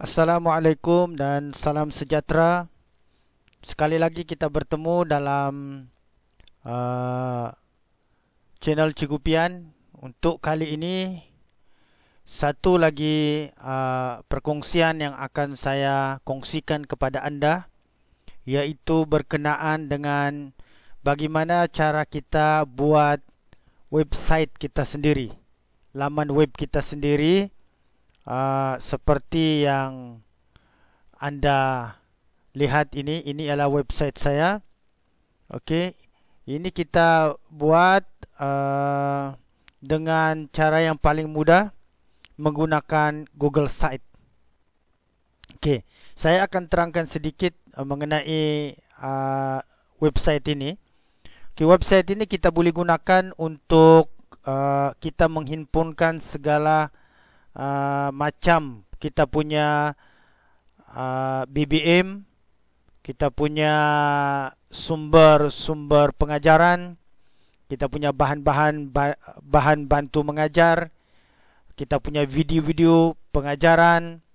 Assalamualaikum dan salam sejahtera. Sekali lagi kita bertemu dalam uh, channel Cikgu Pian. Untuk kali ini, satu lagi perkongsian yang akan saya kongsikan kepada anda, yaitu berkenaan dengan bagaimana cara kita buat website kita sendiri, laman web kita sendiri. Seperti yang anda lihat ini adalah website saya. Okey, ini kita buat dengan cara yang paling mudah menggunakan Google Site. Okey, saya akan terangkan sedikit mengenai website ini. Okey, website ini kita boleh gunakan untuk kita menghimpunkan segala macam kita punya BBM, kita punya sumber-sumber pengajaran, kita punya bahan bantu mengajar, kita punya video-video pengajaran,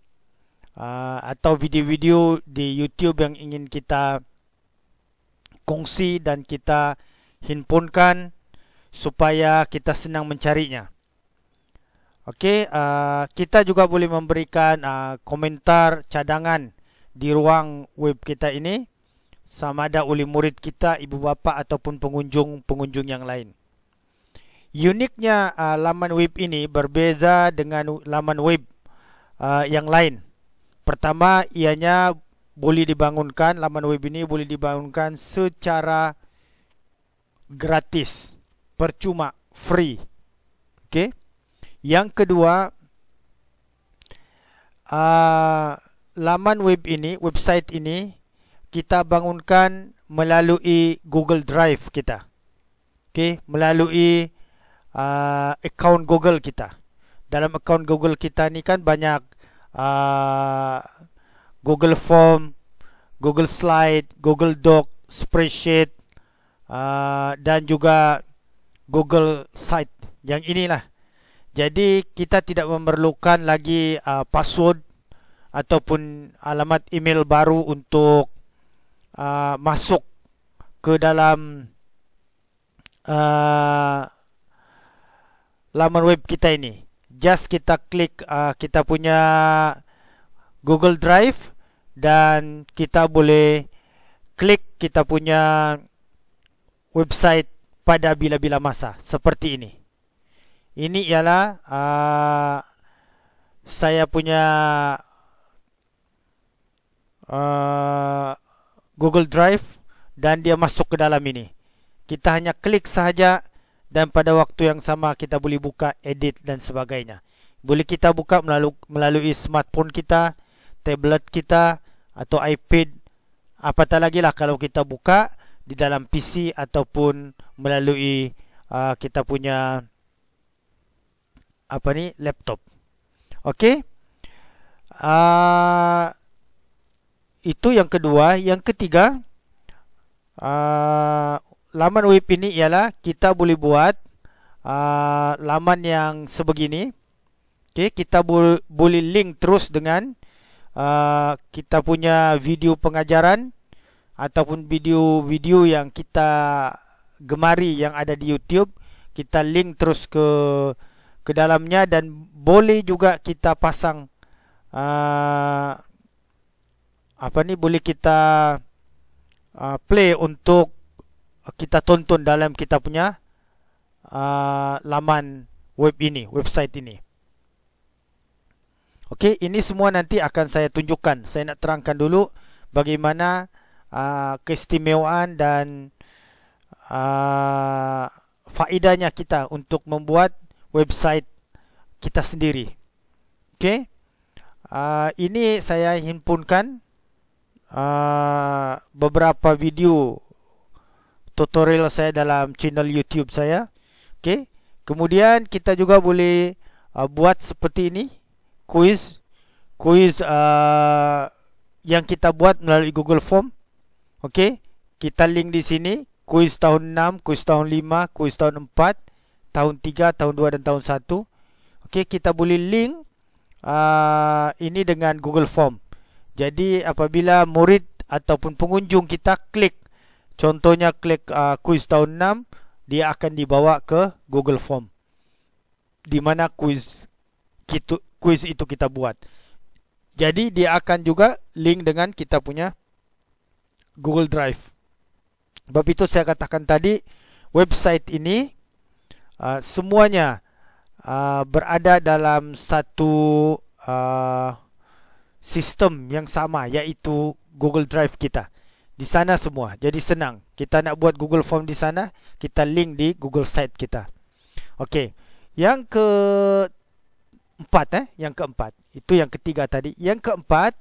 atau video-video di YouTube yang ingin kita kongsi dan kita himpunkan supaya kita senang mencarinya. Okey, kita juga boleh memberikan komentar cadangan di ruang web kita ini, sama ada oleh murid kita, ibu bapa ataupun pengunjung yang lain. Uniknya laman web ini berbeza dengan laman web yang lain. Pertama, ianya boleh dibangunkan, laman web ini boleh dibangunkan secara gratis, percuma, free. Okey. Yang kedua, laman web ini, website ini kita bangunkan melalui Google Drive kita. Okey, melalui akaun Google kita. Dalam akaun Google kita ni kan banyak Google Form, Google Slide, Google Doc, Spreadsheet, dan juga Google Site. Yang inilah. Jadi kita tidak memerlukan lagi password ataupun alamat email baru untuk masuk ke dalam laman web kita ini. Just kita klik kita punya Google Drive dan kita boleh klik kita punya website pada bila-bila masa seperti ini. Ini ialah saya punya Google Drive dan dia masuk ke dalam ini. Kita hanya klik sahaja dan pada waktu yang sama kita boleh buka, edit dan sebagainya. Boleh kita buka melalui smartphone kita, tablet kita atau iPad. Apatah lagi lah kalau kita buka di dalam PC ataupun melalui kita punya laptop. Okey. Itu yang kedua. Yang ketiga, laman web ini ialah kita boleh buat laman yang sebegini. Okey, kita boleh link terus dengan kita punya video pengajaran ataupun video-video yang kita gemari yang ada di YouTube. Kita link terus ke dalamnya dan boleh juga kita pasang boleh kita play untuk kita tonton dalam kita punya laman web ini, website ini. Okey, ini semua nanti akan saya tunjukkan. Saya nak terangkan dulu bagaimana keistimewaan dan faedahnya kita untuk membuat website kita sendiri. Okey, ini saya himpunkan beberapa video tutorial saya dalam channel YouTube saya. Okey, kemudian kita juga boleh buat seperti ini, kuis yang kita buat melalui Google Form. Okey, kita link di sini, kuis tahun 6, kuis tahun 5, kuis tahun 4, tahun 3, tahun 2 dan tahun 1. Okey, kita boleh link ini dengan Google Form. Jadi apabila murid ataupun pengunjung kita klik, contohnya klik kuis tahun 6, dia akan dibawa ke Google Form, di mana kuis itu kita buat. Jadi dia akan juga link dengan kita punya Google Drive. Sebab itu saya katakan tadi, website ini semuanya berada dalam satu sistem yang sama, iaitu Google Drive kita. Di sana semua. Jadi senang. Kita nak buat Google Form di sana, kita link di Google Site kita. Okey. Yang keempat, itu yang ketiga tadi. Yang keempat,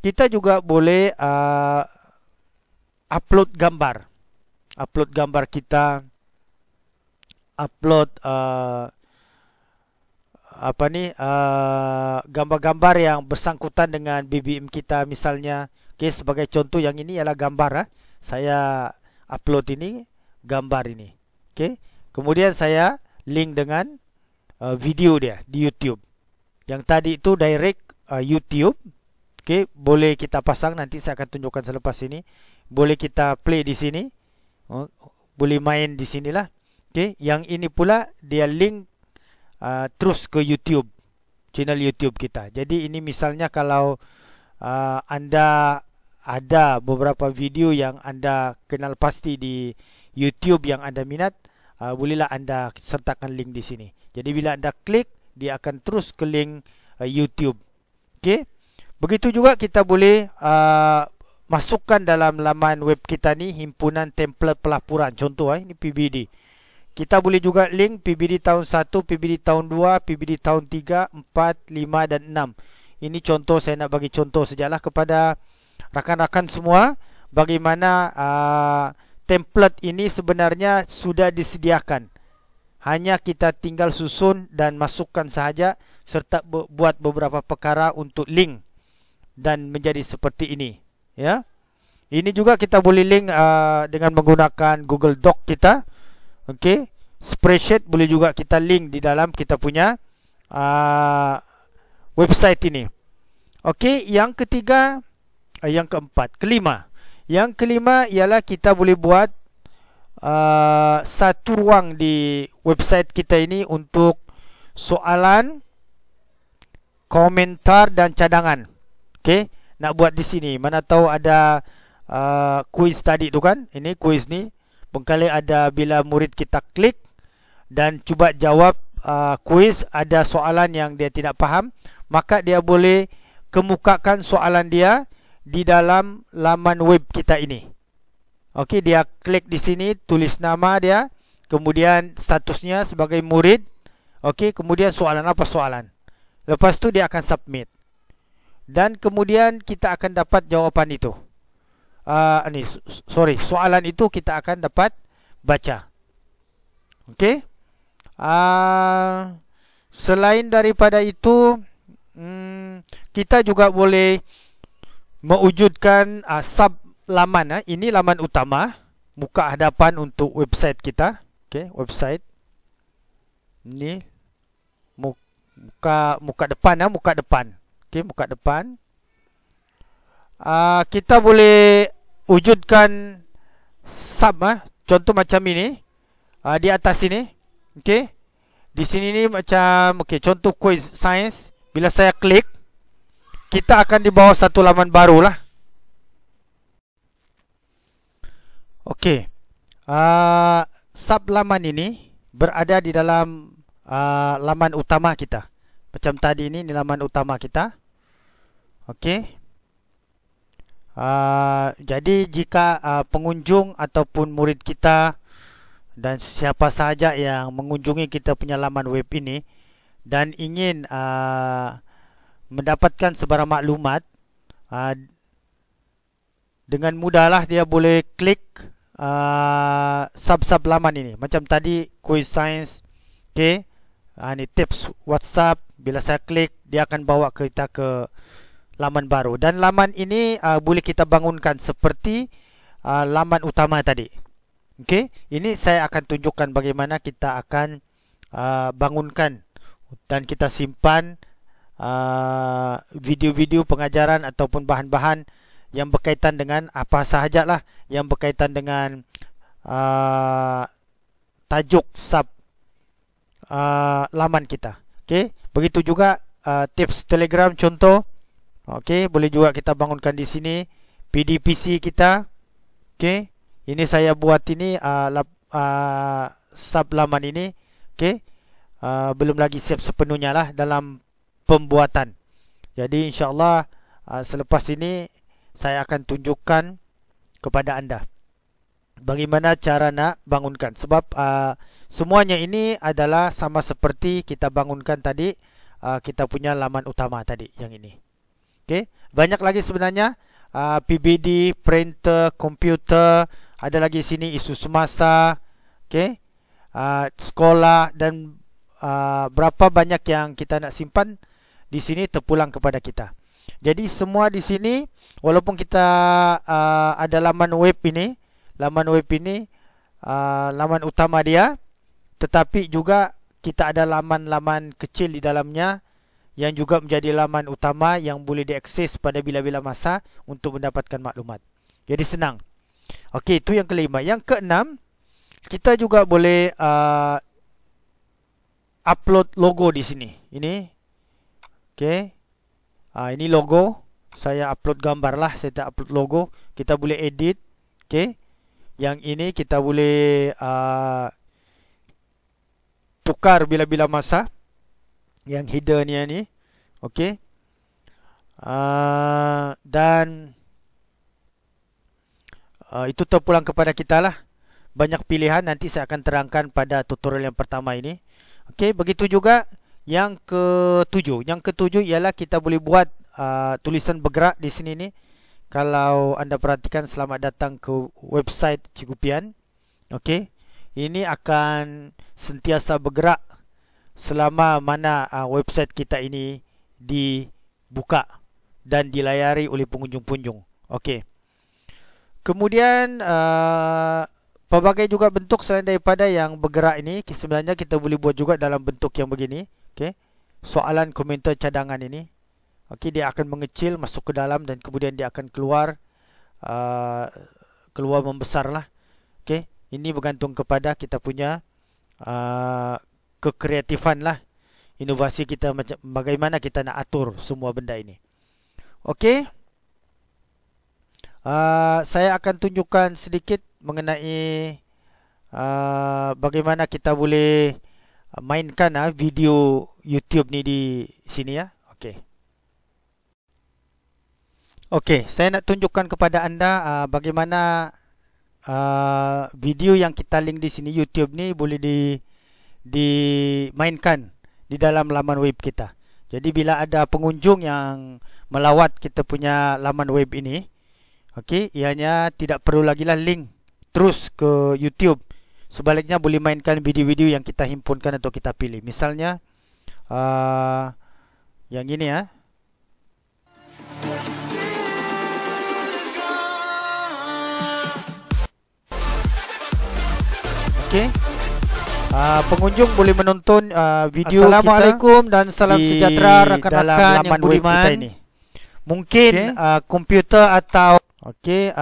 kita juga boleh upload gambar. Upload gambar kita, upload gambar-gambar yang bersangkutan dengan BBM kita misalnya. Okey, sebagai contoh yang ini ialah gambar. Saya upload ini gambar ini. Okey. Kemudian saya link dengan video dia di YouTube. Yang tadi itu direct YouTube. Okey, boleh kita pasang, nanti saya akan tunjukkan selepas ini. Boleh kita play di sini. Boleh main di sinilah. Okey, yang ini pula dia link terus ke YouTube, channel YouTube kita. Jadi ini misalnya kalau anda ada beberapa video yang anda kenal pasti di YouTube yang anda minat, bolehlah anda sertakan link di sini. Jadi bila anda klik, dia akan terus ke link YouTube. Okey. Begitu juga kita boleh masukkan dalam laman web kita ni himpunan template pelaporan. Contoh ini PBD. Kita boleh juga link PBD tahun 1, PBD tahun 2, PBD tahun 3, 4, 5 dan 6. Ini contoh, saya nak bagi contoh sajalah kepada rakan-rakan semua bagaimana template ini sebenarnya sudah disediakan. Hanya kita tinggal susun dan masukkan sahaja, serta buat beberapa perkara untuk link dan menjadi seperti ini. Ya, ini juga kita boleh link dengan menggunakan Google Doc kita. Okey, spreadsheet boleh juga kita link di dalam kita punya website ini. Okey, yang ketiga, kelima. Yang kelima ialah kita boleh buat satu ruang di website kita ini untuk soalan, komentar dan cadangan. Okey, nak buat di sini. Mana tahu ada kuis tadi tu kan? Ini kuis ni. Pengkali ada bila murid kita klik dan cuba jawab kuis, ada soalan yang dia tidak faham, maka dia boleh kemukakan soalan dia di dalam laman web kita ini. Okey, dia klik di sini, tulis nama dia, kemudian statusnya sebagai murid. Okey, kemudian soalan apa soalan. Lepas tu dia akan submit. Dan kemudian kita akan dapat jawapan itu. Soalan itu kita akan dapat baca. Okey. Selain daripada itu, kita juga boleh mewujudkan sub laman. Ini laman utama, muka hadapan untuk website kita. Okey, website. Ini muka depan. Okey, muka depan. Kita boleh wujudkan sub, contoh macam ini, di atas ini. Okey, di sini ni macam contoh quiz science. Bila saya klik, kita akan dibawa satu laman baru lah. Okey, sub laman ini berada di dalam laman utama kita. Macam tadi ini laman utama kita. Okey. Jadi jika pengunjung ataupun murid kita dan siapa sahaja yang mengunjungi kita punya laman web ini dan ingin mendapatkan sebarang maklumat, dengan mudahlah dia boleh klik sub-sub laman ini. Macam tadi quiz science. Okay, ini tips WhatsApp. Bila saya klik, dia akan bawa kita ke laman baru. Dan laman ini boleh kita bangunkan seperti laman utama tadi. Okey, ini saya akan tunjukkan bagaimana kita akan bangunkan dan kita simpan video-video pengajaran ataupun bahan-bahan yang berkaitan dengan apa sahajalah yang berkaitan dengan tajuk sub laman kita. Okey, begitu juga tips Telegram contoh. Okey, boleh juga kita bangunkan di sini PDPC kita. Okey, ini saya buat ini sub laman ini. Okey, belum lagi siap sepenuhnya lah dalam pembuatan. Jadi insya-Allah selepas ini saya akan tunjukkan kepada anda bagaimana cara nak bangunkan. Sebab semuanya ini adalah sama seperti kita bangunkan tadi kita punya laman utama tadi yang ini. Okey, banyak lagi sebenarnya PBD, printer, komputer, ada lagi sini isu semasa, okey, sekolah dan berapa banyak yang kita nak simpan di sini terpulang kepada kita. Jadi semua di sini walaupun kita ada laman web ini, laman utama dia, tetapi juga kita ada laman-laman kecil di dalamnya yang juga menjadi laman utama yang boleh diakses pada bila-bila masa untuk mendapatkan maklumat. Jadi senang. Okey, itu yang kelima. Yang keenam, kita juga boleh upload logo di sini. Ini. Okey. Ini logo. Saya upload gambar lah. Saya tak upload logo. Kita boleh edit. Okey. Yang ini kita boleh tukar bila-bila masa. Yang header ni. Okey. Dan itu terpulang kepada kita lah. Banyak pilihan. Nanti saya akan terangkan pada tutorial yang pertama ini. Okey, begitu juga yang ketujuh. Yang ketujuh ialah kita boleh buat tulisan bergerak di sini ni. Kalau anda perhatikan, selamat datang ke website Cikgu Pian. Okey, ini akan sentiasa bergerak selama mana website kita ini dibuka dan dilayari oleh pengunjung-pengunjung. Okey. Kemudian pelbagai juga bentuk selain daripada yang bergerak ini, sebenarnya kita boleh buat juga dalam bentuk yang begini. Okey. Soalan, komentar, cadangan ini. Okey, dia akan mengecil masuk ke dalam dan kemudian dia akan keluar membesar lah. Okey. Ini bergantung kepada kita punya kekreatifan lah. Inovasi kita, bagaimana kita nak atur semua benda ini. Okey. Saya akan tunjukkan sedikit mengenai bagaimana kita boleh mainkan video YouTube ni di sini ya. Okey. Okey, saya nak tunjukkan kepada anda bagaimana video yang kita link di sini YouTube ni boleh dimainkan di dalam laman web kita. Jadi bila ada pengunjung yang melawat kita punya laman web ini, okey, ianya tidak perlu lagi lah link terus ke YouTube. Sebaliknya boleh mainkan video-video yang kita himpunkan atau kita pilih. Misalnya yang ini ya. Okey. Pengunjung boleh menonton video Assalamualaikum dan salam sejahtera rakan-rakan yang budiman. Ini. Mungkin komputer atau okey,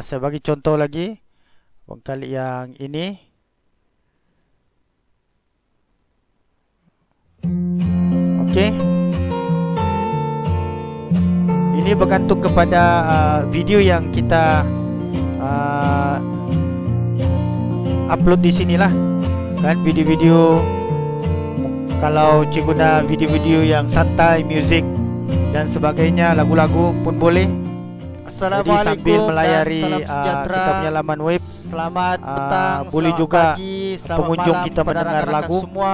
saya bagi contoh lagi. Kali yang ini. Okey. Ini bergantung kepada video yang kita upload di sinilah. Kan video-video, kalau cikgu nak video-video yang santai, muzik dan sebagainya, lagu-lagu pun boleh. Assalamualaikum. Jadi sambil melayari salam sejahtera. kita punya laman web, Selamat petang, boleh selamat juga pagi, selamat pengunjung malam kita kepada mendengar rakan-rakan lagu. semua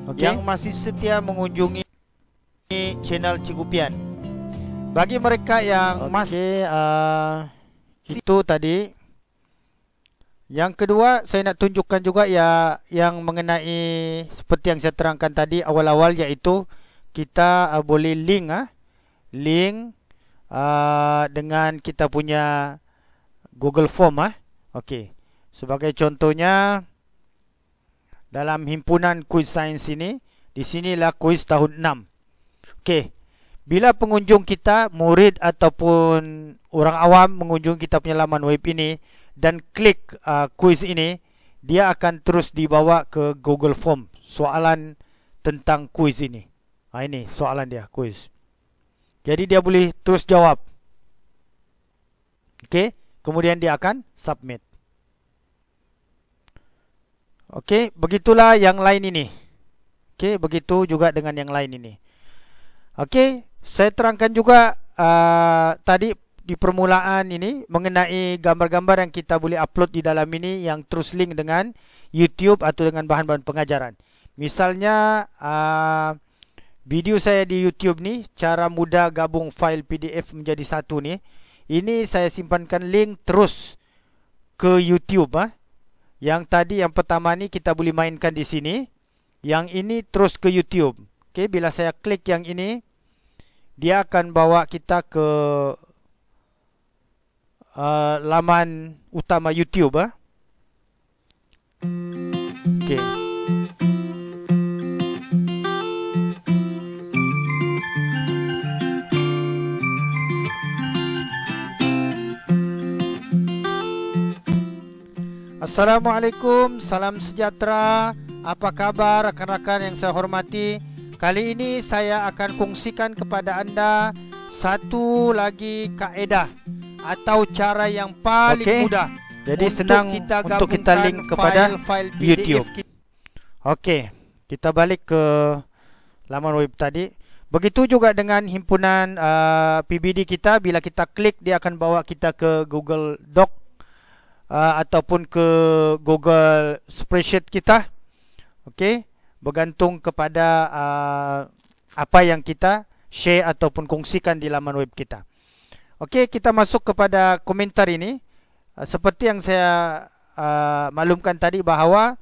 Okey. yang masih setia mengunjungi channel Cikgu Pian. Bagi mereka yang masih itu tadi. Yang kedua, saya nak tunjukkan juga ya yang mengenai seperti yang saya terangkan tadi awal-awal, iaitu kita boleh link dengan kita punya Google Form Okey. Sebagai contohnya dalam himpunan kuis sains ini, di sinilah kuis tahun 6. Okey. bila pengunjung kita, murid ataupun orang awam mengunjungi kita punya laman web ini dan klik quiz ini, dia akan terus dibawa ke Google Form, soalan tentang quiz ini. Ini soalan dia, quiz. Jadi dia boleh terus jawab. Okey, kemudian dia akan submit. Okey, begitulah yang lain ini. Okey, begitu juga dengan yang lain ini. Okey, saya terangkan juga tadi di permulaan ini mengenai gambar-gambar yang kita boleh upload di dalam ini yang terus link dengan YouTube atau dengan bahan-bahan pengajaran. Misalnya video saya di YouTube ni, cara mudah gabung file PDF menjadi satu ni. Ini saya simpankan link terus ke YouTube. Yang tadi yang pertama ni kita boleh mainkan di sini. Yang ini terus ke YouTube. Okey, bila saya klik yang ini, dia akan bawa kita ke laman utama YouTube. Okey. Assalamualaikum, salam sejahtera. Apa kabar rakan-rakan yang saya hormati? Kali ini saya akan kongsikan kepada anda satu lagi kaedah atau cara yang paling mudah. Jadi senang untuk kita link kepada file YouTube. Okey, kita balik ke laman web tadi. Begitu juga dengan himpunan PBD kita. Bila kita klik, dia akan bawa kita ke Google Doc ataupun ke Google Spreadsheet kita. Okey, bergantung kepada apa yang kita share ataupun kongsikan di laman web kita. Okey, kita masuk kepada komentar ini. Seperti yang saya maklumkan tadi bahawa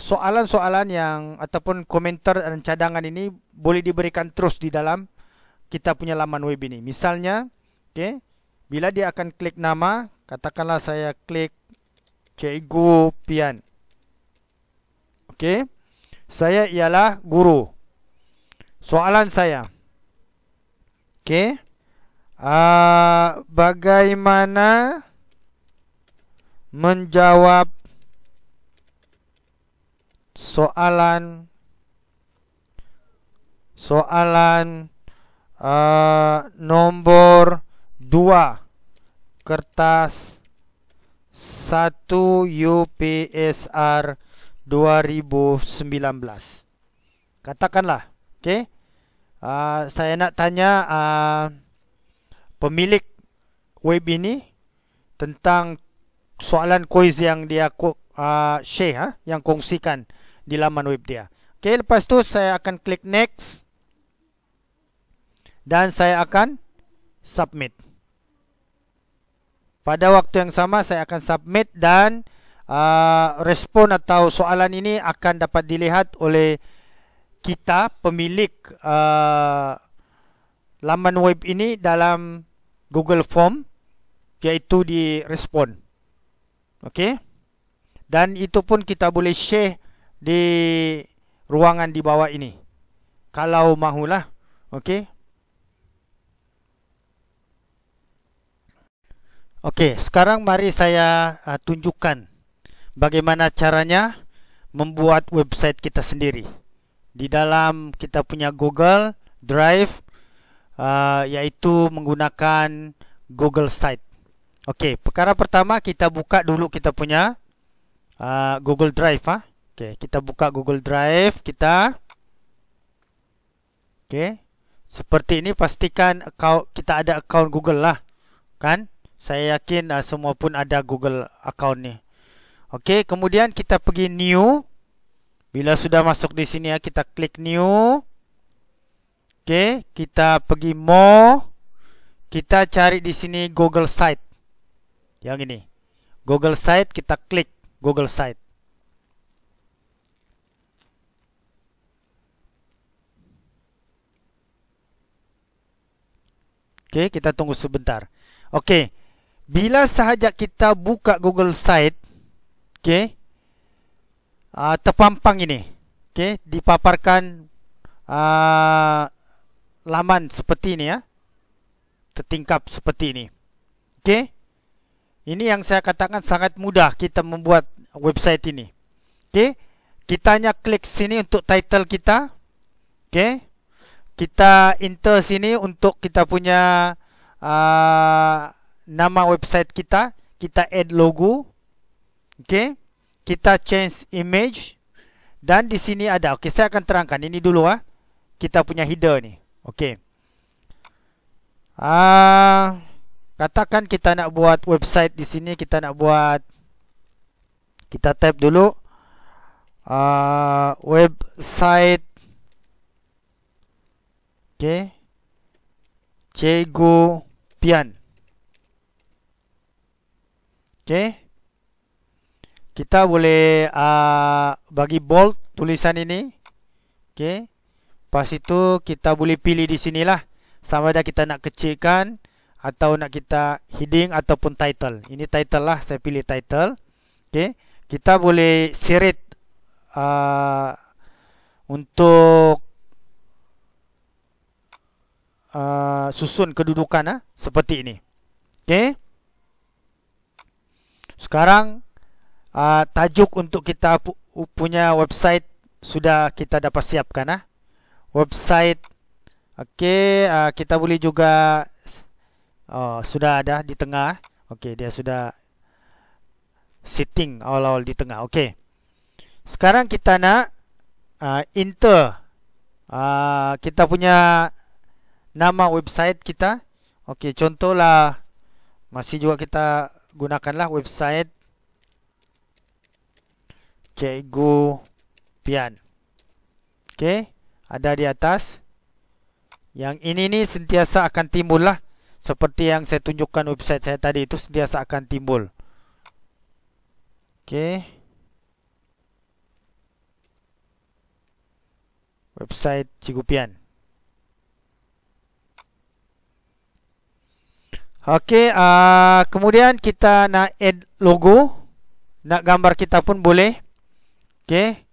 soalan-soalan yang ataupun komentar dan cadangan ini boleh diberikan terus di dalam kita punya laman web ini. Misalnya, okey, bila dia akan klik nama, katakanlah saya klik Cikgu Pian. Okey, saya ialah guru. Soalan saya, okey, bagaimana menjawab soalan nombor 2 kertas 1 UPSR 2019. Katakanlah, okey, saya nak tanya pemilik web ini tentang soalan kuis yang dia share, yang kongsikan di laman web dia. Okey, lepas tu saya akan klik next dan saya akan submit. Pada waktu yang sama saya akan submit dan respon atau soalan ini akan dapat dilihat oleh kita, pemilik laman web ini dalam Google Form, iaitu di respon. Okey, dan itu pun kita boleh share di ruangan di bawah ini kalau mahulah. Okey. Okey, sekarang mari saya tunjukkan bagaimana caranya membuat website kita sendiri di dalam kita punya Google Drive, iaitu menggunakan Google Site. Okey, perkara pertama kita buka dulu kita punya Google Drive. Okey, kita buka Google Drive kita. Okey, seperti ini, pastikan kita ada akaun Google lah, kan? Saya yakin semua pun ada Google account ni. Okey, kemudian kita pergi new. Bila sudah masuk di sini, kita klik new. Okey, kita pergi more. Kita cari di sini Google Site. Yang ini. Google Site, kita klik Google Site. Okey, kita tunggu sebentar. Okey. Bila sahaja kita buka Google Site, okey, terpampang ini, okey, dipaparkan laman seperti ini ya. Tertingkap seperti ini. Okey. Ini yang saya katakan sangat mudah kita membuat website ini. Okey. Kita hanya klik sini untuk title kita. Okey. Kita enter sini untuk kita punya nama website kita. Kita add logo. Okey. Kita change image. Dan di sini ada. Okey, saya akan terangkan ini dulu ah. Kita punya header ni. Okey. Katakan kita nak buat website di sini, kita nak buat, kita type dulu website, okay, Cikgu Pian. Okay, kita boleh bagi bold tulisan ini. Okay, lepas itu kita boleh pilih di sinilah sama ada kita nak kecilkan atau nak kita heading ataupun title. Ini title lah, saya pilih title. Okay. Kita boleh seret untuk susun kedudukan seperti ini. Okay. Sekarang tajuk untuk kita punya website sudah kita dapat siapkan. Website. Okay. Kita boleh juga sudah ada di tengah. Okey, dia sudah setting awal-awal di tengah. Okey. Sekarang kita nak enter kita punya nama website kita. Okey, contohlah masih juga kita gunakanlah website Cikgu Pian. Okey, ada di atas. Yang ini ni sentiasa akan timbul lah. Seperti yang saya tunjukkan website saya tadi itu sentiasa akan timbul. Okey. Website Cikgu Pian. Okey, kemudian kita nak add logo. Nak gambar kita pun boleh. Okey.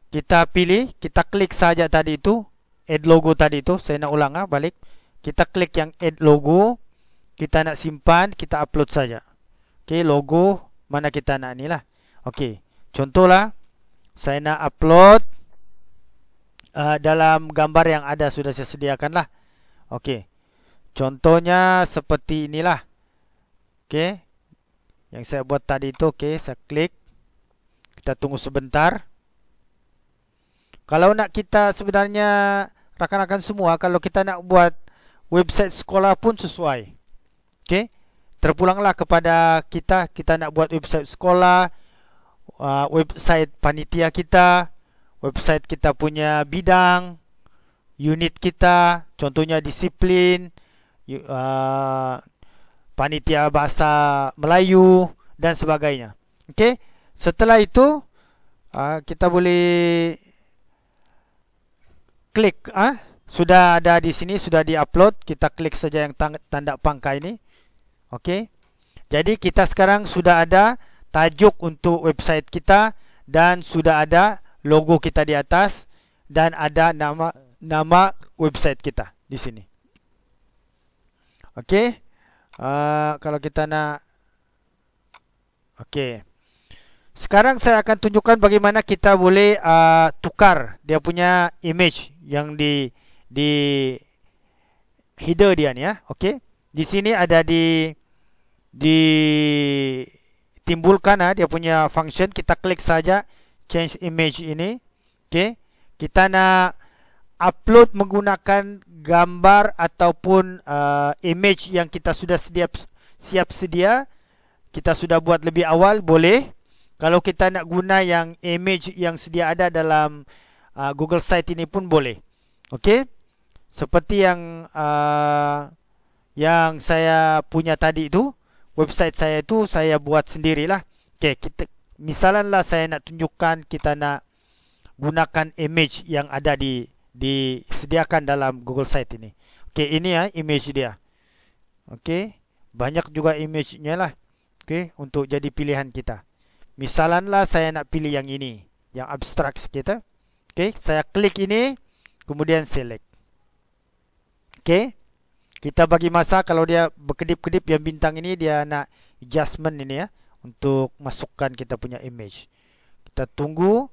Kita pilih, kita klik saja tadi itu, add logo tadi itu. Saya nak ulang balik. Kita klik yang add logo. Kita nak simpan, kita upload saja. Okey, logo mana kita nak ni lah. Okey, contohlah saya nak upload dalam gambar yang ada sudah saya sediakan lah. Okey, contohnya seperti inilah. Okey, yang saya buat tadi itu. Okey, saya klik. Kita tunggu sebentar. Kalau nak kita sebenarnya rakan-rakan semua, kalau kita nak buat website sekolah pun sesuai. Okey, terpulanglah kepada kita. Kita nak buat website sekolah, website panitia kita, website kita punya bidang, unit kita, contohnya disiplin, panitia bahasa Melayu dan sebagainya. Okey, setelah itu kita boleh klik. Sudah ada di sini, sudah di-upload. Kita klik saja yang tanda pangkal ini. Okey. Jadi kita sekarang sudah ada tajuk untuk website kita dan sudah ada logo kita di atas dan ada nama website kita di sini. Okey. Kalau kita nak, okey. Sekarang saya akan tunjukkan bagaimana kita boleh tukar dia punya image yang di header dia ni ya. Okey. Di sini ada ditimbulkan dia punya function. Kita klik saja change image ini. Okey. Kita nak upload menggunakan gambar ataupun image yang kita sudah siap sedia. Kita sudah buat lebih awal, boleh. Kalau kita nak guna yang image yang sedia ada dalam Google Site ini pun boleh. Okey. Seperti yang saya punya tadi itu, website saya itu saya buat sendirilah. Okey, misalnya saya nak tunjukkan kita nak gunakan image yang ada disediakan dalam Google Site ini. Okey, ini image dia. Okey, banyak juga image-nya lah. Okey, untuk jadi pilihan kita. Misalnya saya nak pilih yang ini, yang abstrak kita. Okey, saya klik ini, kemudian select. Okey. Kita bagi masa, kalau dia berkedip-kedip yang bintang ini, dia nak adjustment ini ya, untuk masukkan kita punya image. Kita tunggu.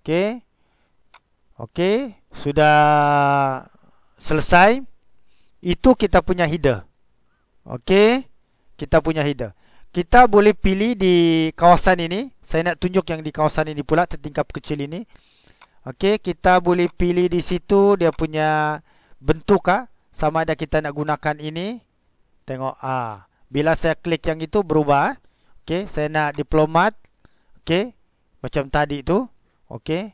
Okey. Okey, sudah selesai. Itu kita punya header. Okey, kita punya header. Kita boleh pilih di kawasan ini. Saya nak tunjuk yang di kawasan ini pula, tertingkap kecil ini. Okey, kita boleh pilih di situ dia punya bentuk sama ada kita nak gunakan ini. Tengok bila saya klik yang itu berubah. Okey, saya nak diplomat. Okey, macam tadi tu. Okey.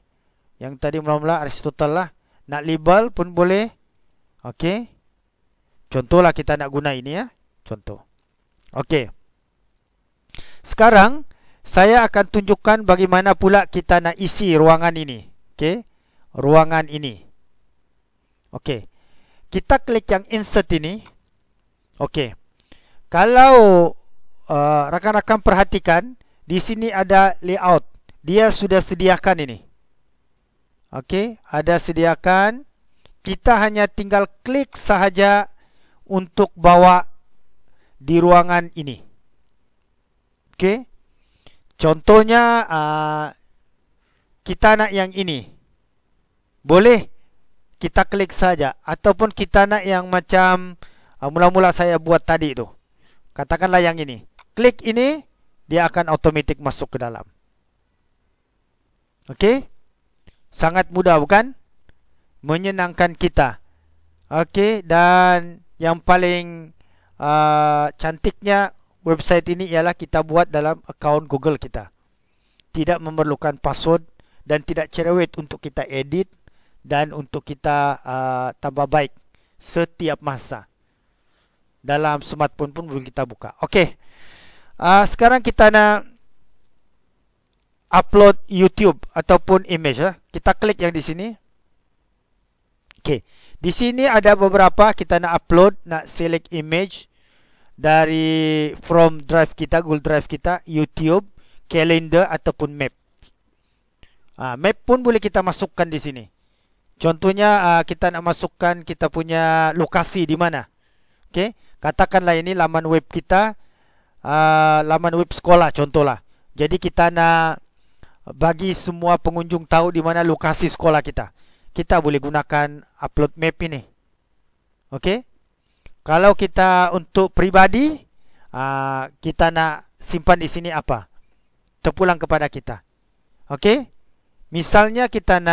Yang tadi mula-mula Aristotle lah. Nak label pun boleh. Okey. Contohlah kita nak guna ini ya. Contoh. Okey. Sekarang saya akan tunjukkan bagaimana pula kita nak isi ruangan ini. Okey. Ruangan ini. Okey. Kita klik yang insert ini. Okey. Kalau rakan-rakan perhatikan, di sini ada layout. Dia sudah sediakan ini. Okey, ada sediakan. Kita hanya tinggal klik sahaja untuk bawa di ruangan ini. Okey. Contohnya kita nak yang ini. Boleh kita klik saja, ataupun kita nak yang macam mula-mula saya buat tadi tu. Katakanlah yang ini. Klik ini, dia akan automatik masuk ke dalam. Okey? Sangat mudah bukan? Menyenangkan kita. Okey, dan yang paling cantiknya website ini ialah kita buat dalam akaun Google kita. Tidak memerlukan password dan tidak cerewet untuk kita edit dan untuk kita tambah baik setiap masa. Dalam smartphone pun boleh kita buka. Okey. Sekarang kita nak upload YouTube ataupun image. Kita klik yang di sini. Okey. Di sini ada beberapa kita nak upload, nak select image dari from drive kita, Google Drive kita, YouTube, calendar ataupun map. Map pun boleh kita masukkan di sini. Contohnya kita nak masukkan kita punya lokasi di mana. Okey. Katakanlah ini laman web kita, laman web sekolah contohlah. Jadi kita nak bagi semua pengunjung tahu di mana lokasi sekolah kita. Kita boleh gunakan upload map ini. Okey. Kalau kita untuk pribadi, kita nak simpan di sini apa? Terpulang kepada kita. Okey. Misalnya kita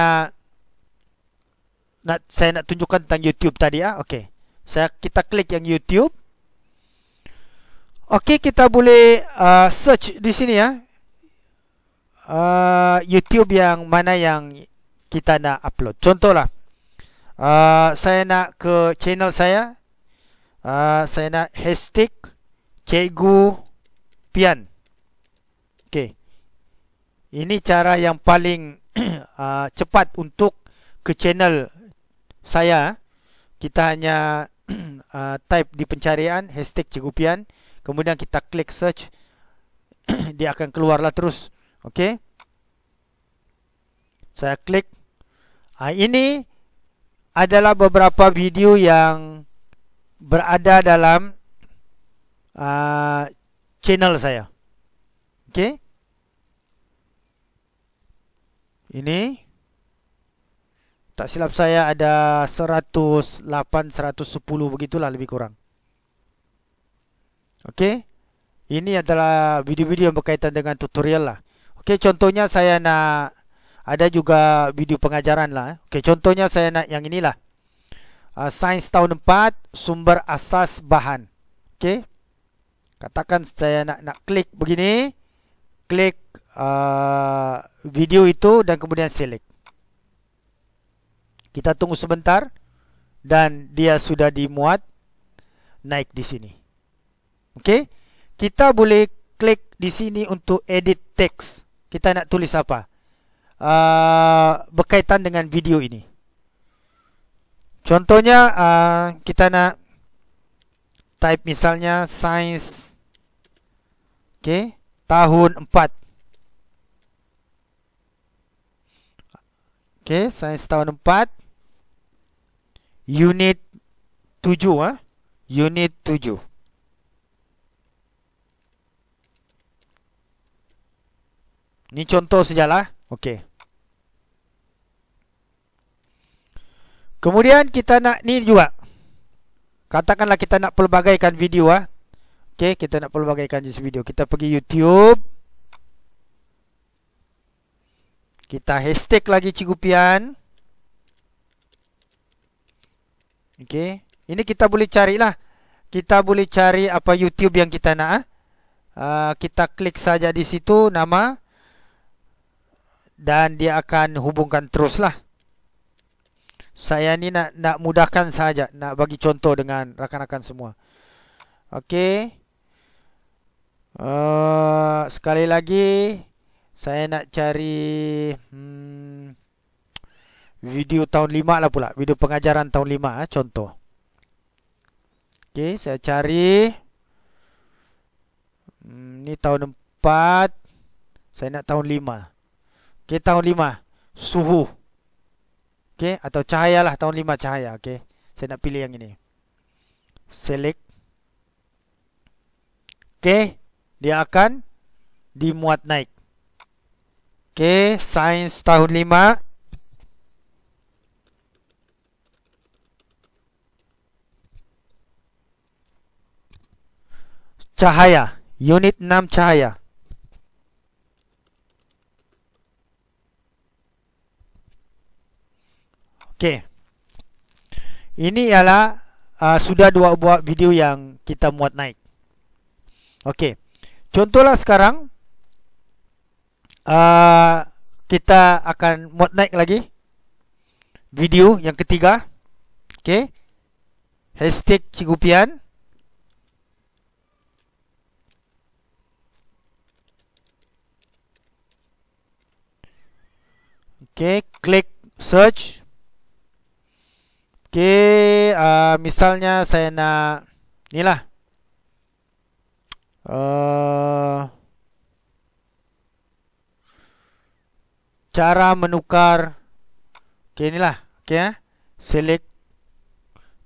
saya nak tunjukkan tentang YouTube tadi ya. Okey. Kita klik yang YouTube. Okey, kita boleh search di sini ya. YouTube yang mana yang kita nak upload. Contohlah, saya nak ke channel saya. Saya nak hashtag Cikgu Pian. Okey. Ini cara yang paling cepat untuk ke channel saya. Kita hanya type di pencarian hashtag Cikgu Pian, kemudian kita klik search. Dia akan keluarlah terus. Okey. Saya klik. Ini adalah beberapa video yang berada dalam channel saya. Okey. Ini tak silap saya ada 108, 110 begitulah lebih kurang. Okey. Ini adalah video-video yang berkaitan dengan tutorial lah. Okey, contohnya saya nak ada juga video pengajaran lah. Okey, contohnya saya nak yang inilah. Sains tahun 4, sumber asas bahan. Okey. Katakan saya nak klik begini. Klik video itu dan kemudian select. Kita tunggu sebentar dan dia sudah dimuat naik di sini. Okey. Kita boleh klik di sini untuk edit teks. Kita nak tulis apa? Berkaitan dengan video ini. Contohnya kita nak type misalnya sains tahun 4. Sains tahun 4 unit 7 Unit 7. Ini contoh sajalah. Okey. Kemudian kita nak ni juga. Katakanlah kita nak pelbagaikan video Okey, kita nak pelbagaikan jenis video. Kita pergi YouTube. Kita hashtag lagi Cikgu Pian. Okey, ini kita boleh carilah. Kita boleh cari apa YouTube yang kita nak. Kita klik saja di situ nama dan dia akan hubungkan teruslah. Saya ni nak mudahkan saja, nak bagi contoh dengan rakan-rakan semua. Okey. Sekali lagi saya nak cari video tahun 5 lah pula. Video pengajaran tahun 5 contoh. Okey, saya cari ni tahun 4. Saya nak tahun 5. Okey, tahun 5 suhu. Okey, atau cahaya lah, tahun 5 cahaya. Okey, saya nak pilih yang ini. Select. Okey, dia akan dimuat naik. Okey, sains tahun 5. Cahaya, unit 6 cahaya. Okey. Ini ialah sudah 2 buah video yang kita muat naik. Okey. Contohlah sekarang kita akan muat naik lagi video yang ketiga. Okey. Hashtag Cikgu Pian. Okey, klik search. Okey, misalnya saya nak inilah. Cara menukar. Okey, inilah. Okey, select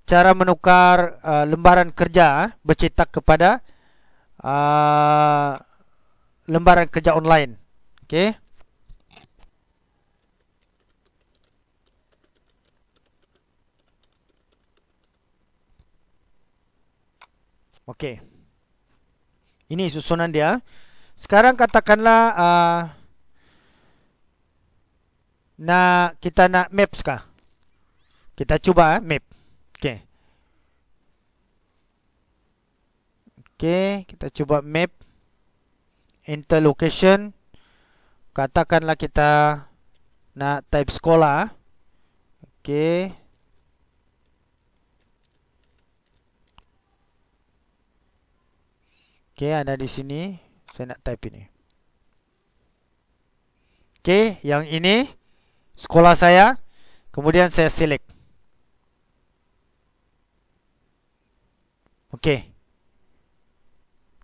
cara menukar lembaran kerja bercetak kepada lembaran kerja online. Okey. Okey. Ini susunan dia. Sekarang katakanlah kita nak maps kah? Kita cuba map. Okey. Okey, kita cuba map. Enter location. Katakanlah kita nak type sekolah. Okey. Okey, ada di sini. Saya nak type ini. Okey, yang ini sekolah saya. Kemudian saya select. Okey.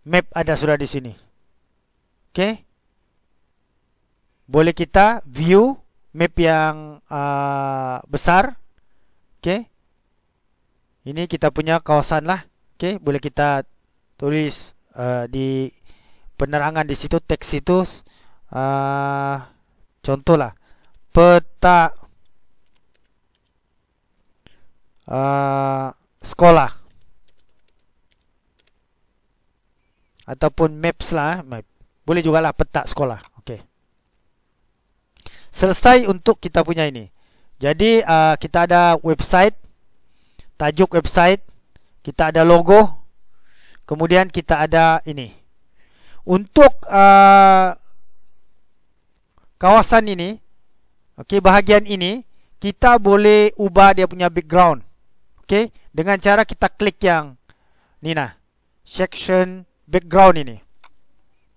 Map ada sudah di sini. Okey. Boleh kita view map yang besar. Okey. Ini kita punya kawasan lah. Okey, boleh kita tulis di penerangan di situ, teks itu contohlah peta sekolah ataupun maps lah, map. Boleh jugalah peta sekolah. Okey. Selesai untuk kita punya ini. Jadi kita ada website, tajuk website, kita ada logo. Kemudian kita ada ini. Untuk kawasan ini, okey, bahagian ini kita boleh ubah dia punya background. Okey, dengan cara kita klik yang ni nah, section background ini.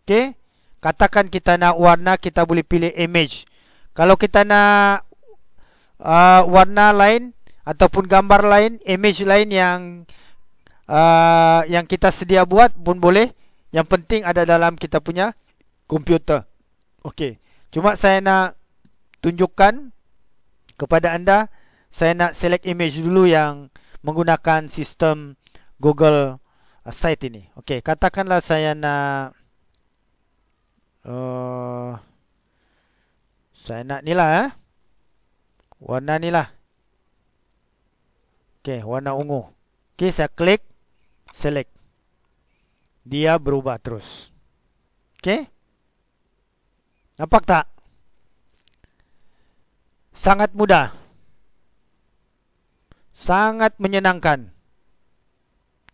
Okey, katakan kita nak warna, kita boleh pilih image. Kalau kita nak warna lain ataupun gambar lain, image lain yang kita sedia buat pun boleh. Yang penting ada dalam kita punya komputer. Okey. Cuma saya nak tunjukkan kepada anda, saya nak select image dulu yang menggunakan sistem Google Site ini. Okey, katakanlah saya nak saya nak ni lah warna ni lah. Okey, warna ungu. Okey, saya klik select. Dia berubah terus. Okey? Nampak tak? Sangat mudah. Sangat menyenangkan.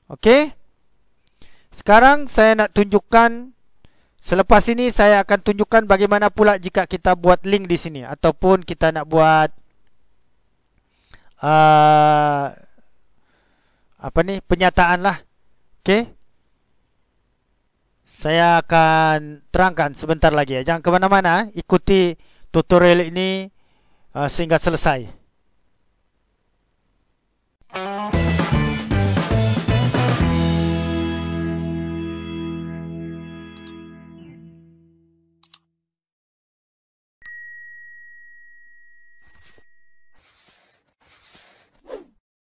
Okey? Sekarang saya nak tunjukkan, selepas ini saya akan tunjukkan bagaimana pula jika kita buat link di sini ataupun kita nak buat pernyataan lah. Okey? Saya akan terangkan sebentar lagi. Jangan ke mana-mana, ikuti tutorial ini sehingga selesai.